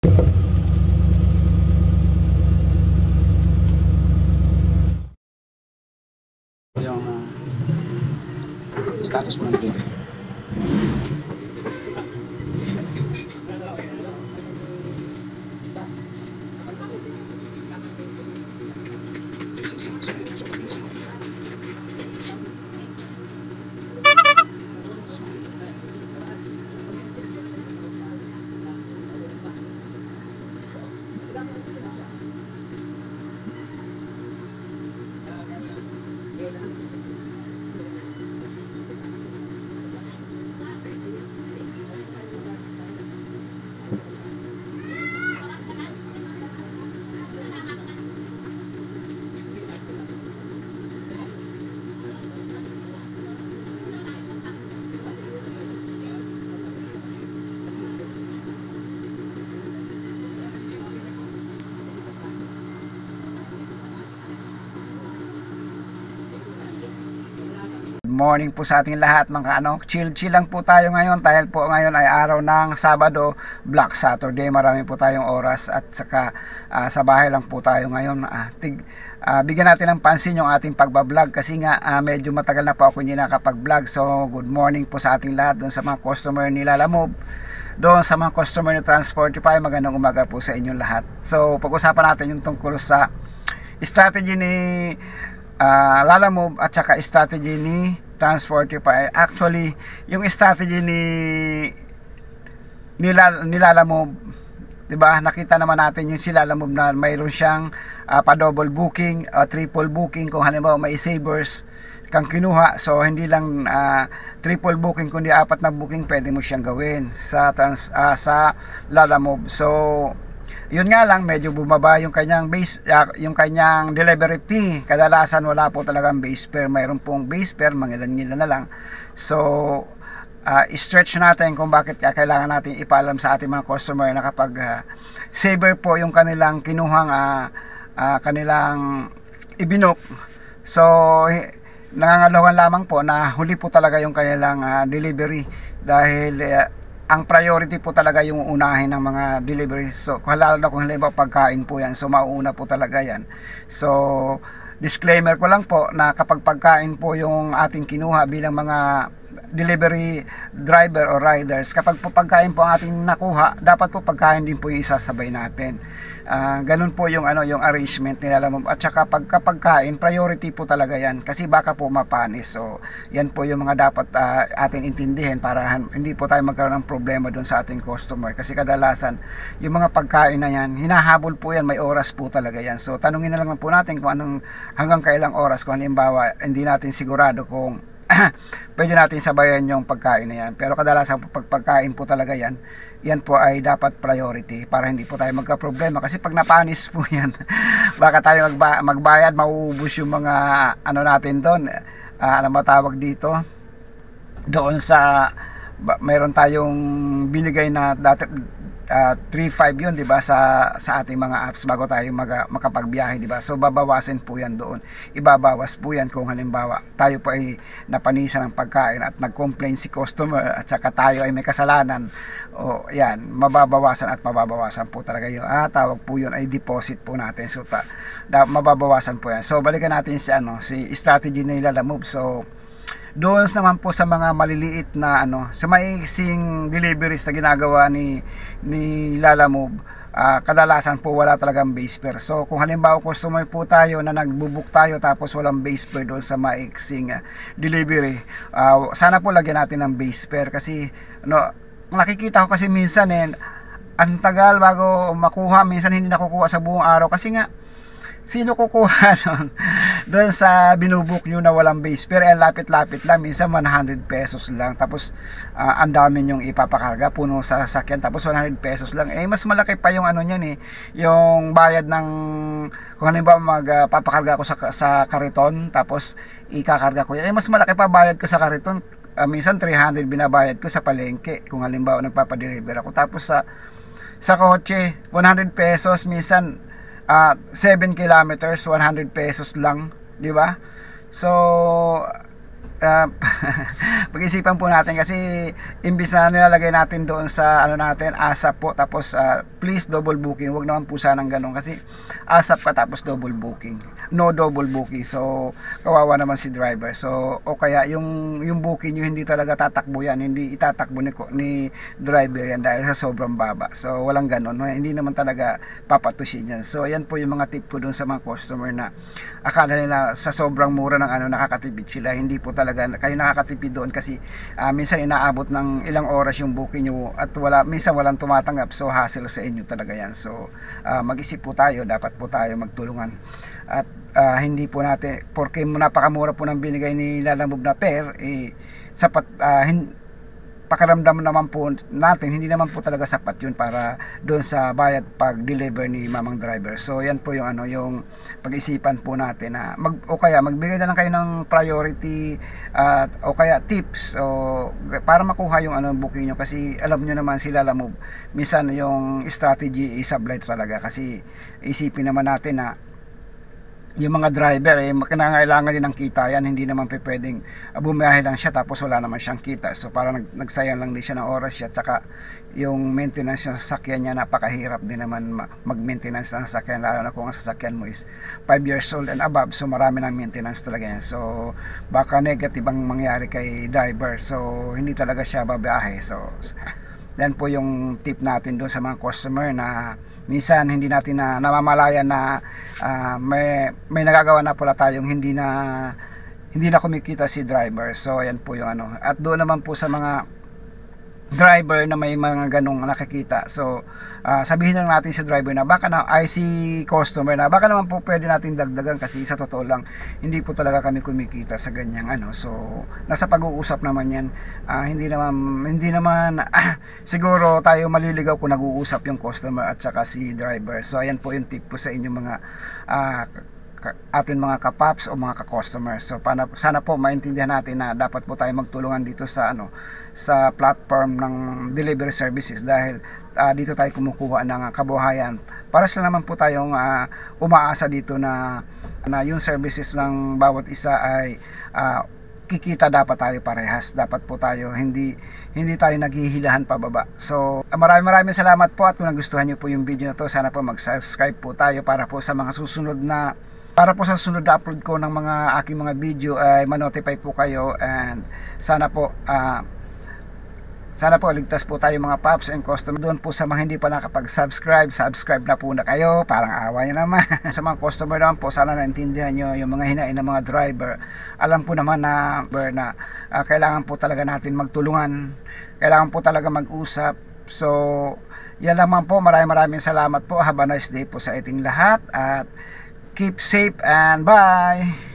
Yung status mo ng delivery. Morning po sa ating lahat mga chill lang po tayo ngayon dahil po ngayon ay araw ng Sabado, Black Saturday. Marami po tayong oras at saka sa bahay lang po tayo ngayon. Bigyan natin ng pansin yung ating pagbablog kasi nga medyo matagal na po ako hindi nakapag-vlog. So good morning po sa ating lahat, doon sa mga customer ni Lalamove, doon sa mga customer ni Transportify, magandang umaga po sa inyong lahat. So pag-usapan natin yung tungkol sa strategy ni Lalamove at saka strategy ni Transportify. Actually, yung strategy ni Lalamove, 'di ba? Nakita naman natin yung si Lalamove na mayroon siyang pa-double booking, triple booking kung halimbawa may savers kang kinuha. So hindi lang triple booking kundi apat na booking pwede mo siyang gawin sa Lalamove. So yun nga lang, medyo bumaba yung kanyang yung kanyang delivery fee. Kadalasan wala po talagang base fare, mayroon pong base fare, mangilan-ngilan na lang. So stretch natin kung bakit kailangan natin ipaalam sa ating mga customer na kapag saver po yung kanilang kinuhang kanilang ibinok, so nangangalawan lamang po na huli po talaga yung kanilang delivery dahil ang priority po talaga yung unahin ng mga delivery. So lalo na kung halimbawa pagkain po yan, so mauuna po talaga yan. So disclaimer ko lang po na kapag pagkain po yung ating kinuha bilang mga delivery driver o riders, kapag po pagkain po ang ating nakuha, dapat po pagkain din po yung isasabay natin. Ganun po yung yung arrangement nila Lalamove. At saka pagkain, priority po talaga yan kasi baka po mapanis. So yan po yung mga dapat atin intindihin para hindi po tayo magkaroon ng problema doon sa ating customer, kasi kadalasan yung mga pagkain na yan, hinahabol po yan, may oras po talaga yan. So tanungin na lang po natin kung hanggang kailang oras, kung halimbawa hindi natin sigurado kung pwede natin sabayan yung pagkain na yan. Pero kadalasan pag pagkain po talaga yan po ay dapat priority para hindi po tayo magka-problema, kasi pag napanis po yan baka tayo magbayad, mauubos yung mga natin doon. Alam mo tawag dito doon sa mayroon tayong binigay na dati 3.5 yun, 'di ba, sa ating mga apps bago tayo makapagbiyahe, 'di ba? So babawasan po 'yan doon. Ibabawas po 'yan kung halimbawa tayo po ay napanisan ng pagkain at nag-complain si customer at saka tayo ay may kasalanan. O 'yan, mababawasan po talaga 'yung tawag po 'yun ay deposit po natin. So mababawasan po 'yan. So balikan natin si strategy ni Lalamove. So doon naman po sa mga maliliit na sa maiksing deliveries na ginagawa ni Lalamove, kadalasan po wala talagang base fare. So kung halimbawa customer po tayo na nagbubook tayo tapos walang base fare doon sa maiksing delivery, sana po lagyan natin ng base fare kasi nakikita ko kasi minsan ang tagal bago makuha, minsan hindi nakukuha sa buong araw kasi nga sino kukuha doon sa binubook nyo na walang base fare? Lapit-lapit lang, minsan 100 pesos lang, tapos ang dami nyong ipapakarga, puno sa sasakyan, tapos 100 pesos lang. Mas malaki pa yung niyan yung bayad ng kung halimbawa magpapakarga ko sa kariton, tapos ikakarga ko yan, mas malaki pa bayad ko sa kariton. Minsan 300 binabayad ko sa palengke kung halimbawa nagpapadeliver ako, tapos sa kotse 100 pesos, minsan 7 kilometers 100 pesos lang, di ba? So pag-isipan po natin kasi imbis na nilalagay natin doon sa ano natin ASAP po tapos please double booking, wag naman po sanang ganun kasi ASAP ka tapos double booking, no double booking, so kawawa naman si driver. So o kaya yung booking nyo hindi talaga tatakbo yan, hindi itatakbo ni driver yan dahil sa sobrang baba, so walang ganun, hindi naman talaga papatusin yan. So ayan po yung mga tip ko doon sa mga customer na akala nila sa sobrang mura ng ano nakakatipid sila, hindi po talaga kayo nakakatipid doon kasi minsan inaabot ng ilang oras yung booking nyo at minsan walang tumatanggap, so hassle sa inyo talaga yan. So mag-isip po tayo, dapat po tayo magtulungan at hindi po natin porque napakamura po ng binigay ni Lalamove na pair sapat, pakiramdam naman po natin hindi naman po talaga sapat yun para doon sa bayad pag deliver ni mamang driver. So yan po yung yung pag-isipan po natin na o kaya magbigay na lang kayo ng priority o kaya tips para makuha yung booking nyo kasi alam nyo naman sila Lalamove minsan yung strategy isablay talaga kasi isipin naman natin na yung mga driver kinangailangan din ng kita yan, hindi naman pwedeng bumiyahe lang siya tapos wala naman siyang kita, so parang nagsayang lang din siya ng oras siya, tsaka yung maintenance ng sasakyan niya napakahirap din naman mag-maintenance ng sasakyan, lalo na kung ang sasakyan mo is 5 years old and above, so marami ng maintenance talaga yan, so baka negative ang mangyari kay driver, so hindi talaga siya babiyahe. So yan po yung tip natin doon sa mga customer na minsan hindi natin namamalayan na may nagagawa na pala tayong hindi na kumikita si driver. So ayan po yung at doon naman po sa mga driver na may mga ganong nakikita, so sabihin lang natin sa driver na baka si customer na baka naman po pwede natin dagdagan kasi sa totoo lang hindi po talaga kami kumikita sa ganyang so nasa pag-uusap naman yan, hindi naman siguro tayo maliligaw kung nag-uusap yung customer at saka si driver. So ayan po yung tip po sa inyo mga atin mga kapaps o mga ka-customer. So sana po maintindihan natin na dapat po tayo magtulungan dito sa sa platform ng delivery services dahil dito tayo kumukuha ng kabuhayan. Para sila naman po tayong umaasa dito na yung services ng bawat isa ay kikita dapat tayo parehas. Dapat po tayo hindi tayo naghihilahan pababa. So maraming salamat po at kung nagustuhan niyo po yung video na to, sana po mag-subscribe po tayo para po sa susunod na upload ko ng mga aking mga video ay ma-notify po kayo, and sana po ligtas po tayo mga paps and customer. Doon po sa mga hindi pa nakapag-subscribe na po na kayo, parang awa nyo naman. Sa mga customer naman po, sana naintindihan nyo yung mga hinain ng mga driver. Alam po naman na kailangan po talaga natin magtulungan, kailangan po talaga mag-usap. So yan lamang po, maraming salamat po. Have a nice day po sa ating lahat at keep safe and bye!